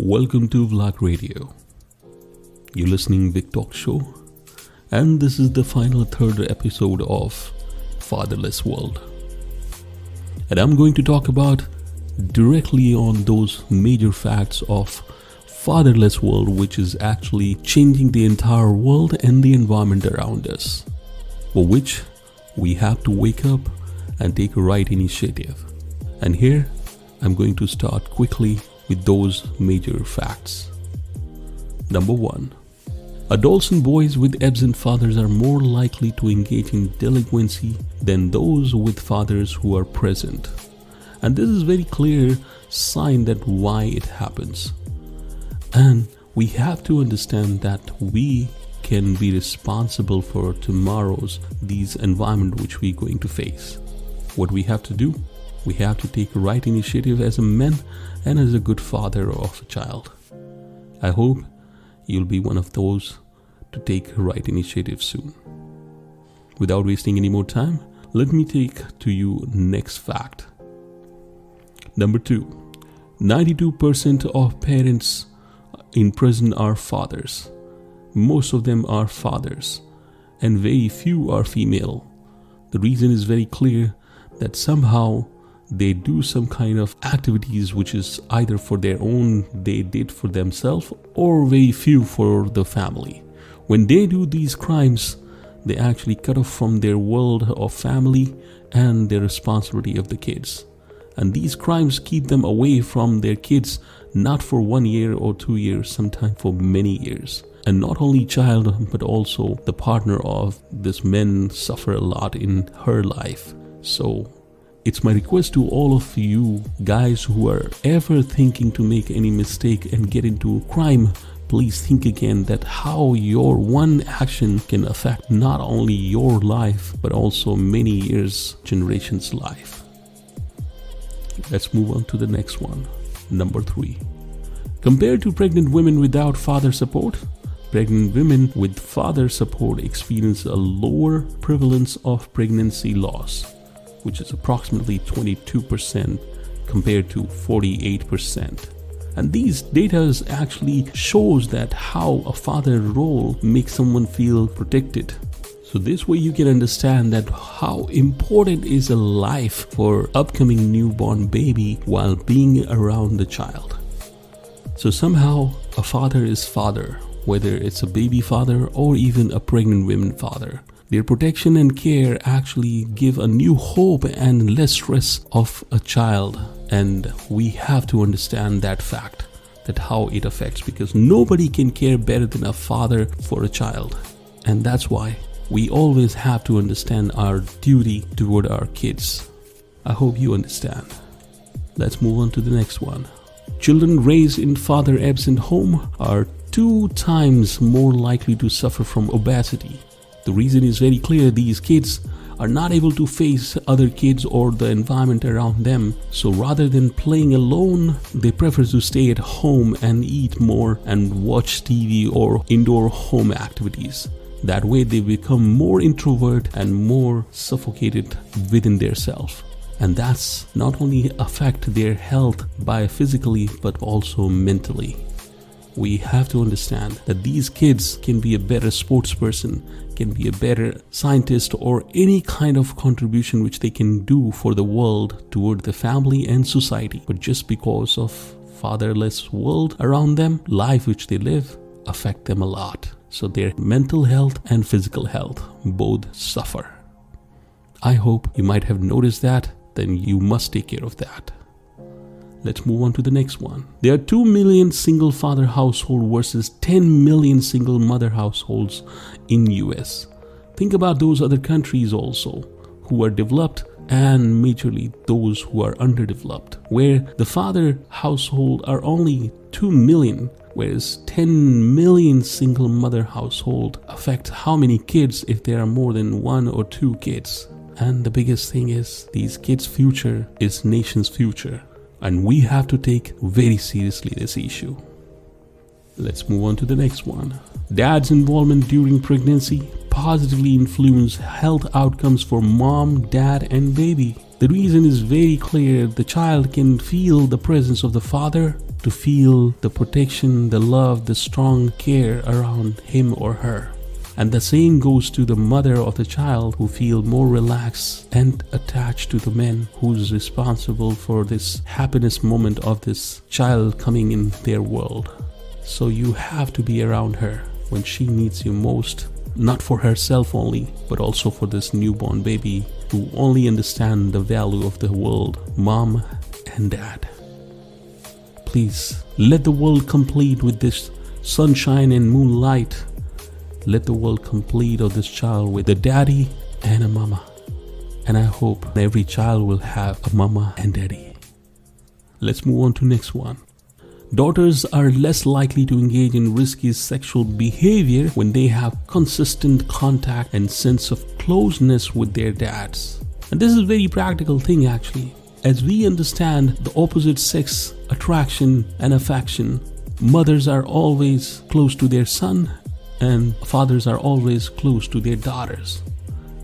Welcome to Vlog Radio. You're listening Victour show, and this is the final third episode of Fatherless World. And I'm going to talk about directly on those major facts of fatherless world, which is actually changing the entire world and the environment around us, for which we have to wake up and take a right initiative. And here I'm going to start quickly with those major facts. Number 1. Adults and boys with absent fathers are more likely to engage in delinquency than those with fathers who are present. And this is very clear sign that why it happens. And we have to understand that we can be responsible for tomorrow's these environment which we're going to face. What we have to do? We have to take a right initiative as a man and as a good father of a child. I hope you'll be one of those to take a right initiative soon. Without wasting any more time, let me take to you next fact. Number 2. 92% of parents in prison are fathers. Most of them are fathers, and very few are female. The reason is very clear that somehow they do some kind of activities which is either for their own, they did for themselves, or very few for the family. When they do these crimes, they actually cut off from their world of family and their responsibility of the kids. And these crimes keep them away from their kids, not for 1 year or 2 years, sometimes for many years. And not only child, but also the partner of this man suffer a lot in her life. So it's my request to all of you guys who are ever thinking to make any mistake and get into crime, please think again that how your one action can affect not only your life, but also many years, generations' life. Let's move on to the next one. Number 3. Compared to pregnant women without father support, pregnant women with father support experience a lower prevalence of pregnancy loss, which is approximately 22% compared to 48%. And these data actually shows that how a father role makes someone feel protected. So this way you can understand that how important is a life for upcoming newborn baby while being around the child. So somehow a father is father, whether it's a baby father or even a pregnant woman father. Their protection and care actually give a new hope and less stress of a child. And we have to understand that fact, that how it affects, because nobody can care better than a father for a child. And that's why we always have to understand our duty toward our kids. I hope you understand. Let's move on to the next one. Children raised in father-absent home are 2 times more likely to suffer from obesity. The reason is very clear. These kids are not able to face other kids or the environment around them. So rather than playing alone, they prefer to stay at home and eat more and watch TV or indoor home activities. That way they become more introvert and more suffocated within their self. And that's not only affect their health by physically but also mentally. We have to understand that these kids can be a better sports person, can be a better scientist, or any kind of contribution which they can do for the world toward the family and society. But just because of fatherless world around them, life which they live affect them a lot. So their mental health and physical health both suffer. I hope you might have noticed that, then you must take care of that. Let's move on to the next one. There are 2 million single father households versus 10 million single mother households in US. Think about those other countries also who are developed and majorly those who are underdeveloped, where the father household are only 2 million, whereas 10 million single mother household affect how many kids if there are more than 1 or 2 kids. And the biggest thing is these kids' future is nation's future. And we have to take very seriously this issue. Let's move on to the next one. Dad's involvement during pregnancy positively influence health outcomes for mom, dad, and baby. The reason is very clear. The child can feel the presence of the father to feel the protection, the love, the strong care around him or her. And the same goes to the mother of the child, who feel more relaxed and attached to the man who's responsible for this happiness moment of this child coming in their world. So you have to be around her when she needs you most, not for herself only, but also for this newborn baby who only understand the value of the world, mom and dad. Please let the world complete with this sunshine and moonlight. Let the world complete of this child with a daddy and a mama. And I hope every child will have a mama and daddy. Let's move on to next one. Daughters are less likely to engage in risky sexual behavior when they have consistent contact and sense of closeness with their dads. And this is a very practical thing actually. As we understand the opposite sex attraction and affection, mothers are always close to their son and fathers are always close to their daughters.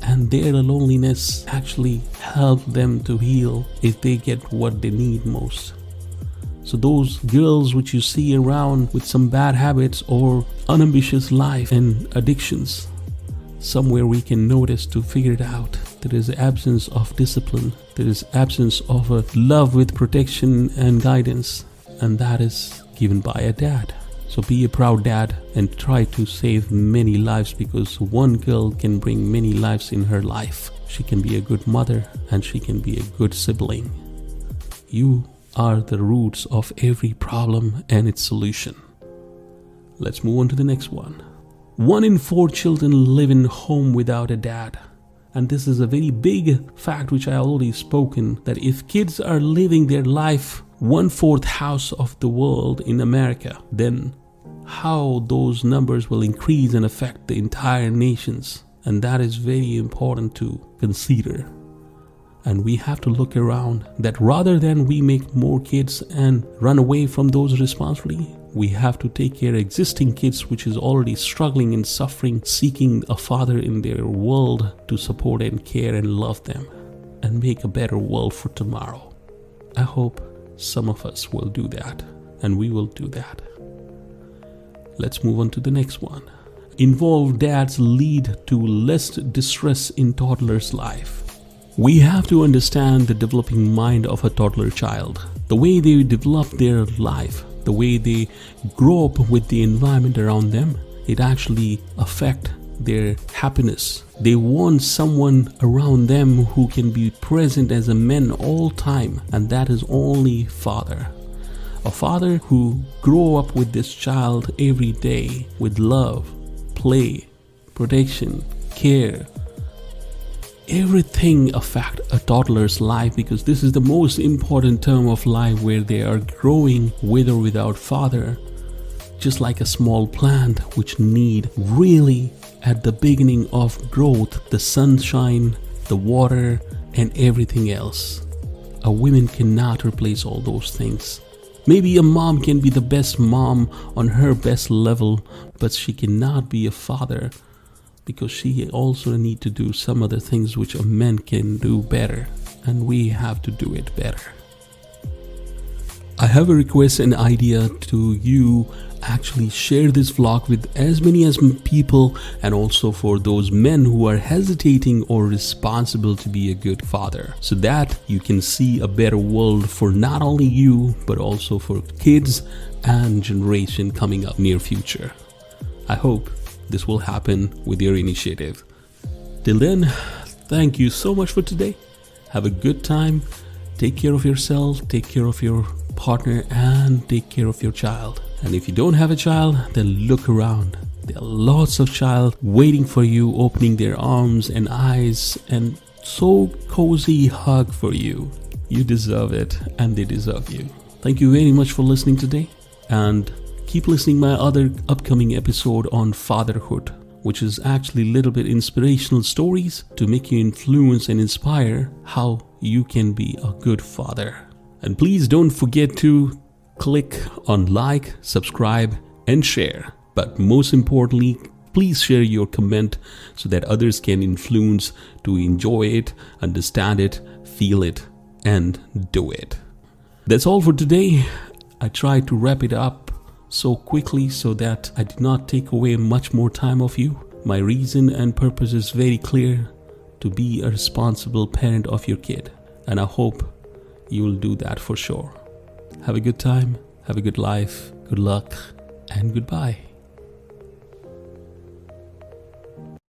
And their loneliness actually helps them to heal if they get what they need most. So those girls which you see around with some bad habits or unambitious life and addictions, somewhere we can notice to figure it out. There is absence of discipline. There is absence of a love with protection and guidance. And that is given by a dad. So be a proud dad and try to save many lives, because one girl can bring many lives in her life. She can be a good mother and she can be a good sibling. You are the roots of every problem and its solution. Let's move on to the next one. 1 in 4 children live in home without a dad. And this is a very big fact which I already spoken, that if kids are living their life 1/4 house of the world in America, then how those numbers will increase and affect the entire nations. And that is very important to consider. And we have to look around that rather than we make more kids and run away from those responsibility, we have to take care of existing kids which is already struggling and suffering, seeking a father in their world to support and care and love them and make a better world for tomorrow. I hope some of us will do that, and we will do that. Let's move on to the next one. Involved dads lead to less distress in toddler's life. We have to understand the developing mind of a toddler child, the way they develop their life, the way they grow up with the environment around them. It actually affects their happiness. They want someone around them who can be present as a man all time, and that is only father. A father who grow up with this child every day with love, play, protection, care. Everything affect a toddler's life, because this is the most important term of life where they are growing with or without father. Just like a small plant which need really at the beginning of growth the sunshine, the water and everything else. A woman cannot replace all those things. Maybe a mom can be the best mom on her best level, but she cannot be a father, because she also need to do some other things which a man can do better, and we have to do it better. I have a request and idea to you. Actually share this vlog with as many as people, and also for those men who are hesitating or responsible to be a good father, so that you can see a better world for not only you but also for kids and generation coming up near future. I hope this will happen with your initiative. Till then, thank you so much for today. Have a good time. Take care of yourself, take care of your partner, and take care of your child. And if you don't have a child, then look around. There are lots of child waiting for you, opening their arms and eyes and so cozy hug for you. You deserve it, and they deserve you. Thank you very much for listening today, and keep listening my other upcoming episode on fatherhood, which is actually a little bit inspirational stories to make you influence and inspire how you can be a good father. And please don't forget to click on like, subscribe and share. But most importantly, please share your comment so that others can influence to enjoy it, understand it, feel it and do it. That's all for today. I tried to wrap it up so quickly so that I did not take away much more time of you. My reason and purpose is very clear: to be a responsible parent of your kid. And I hope you will do that for sure. Have a good time, have a good life, good luck, and goodbye.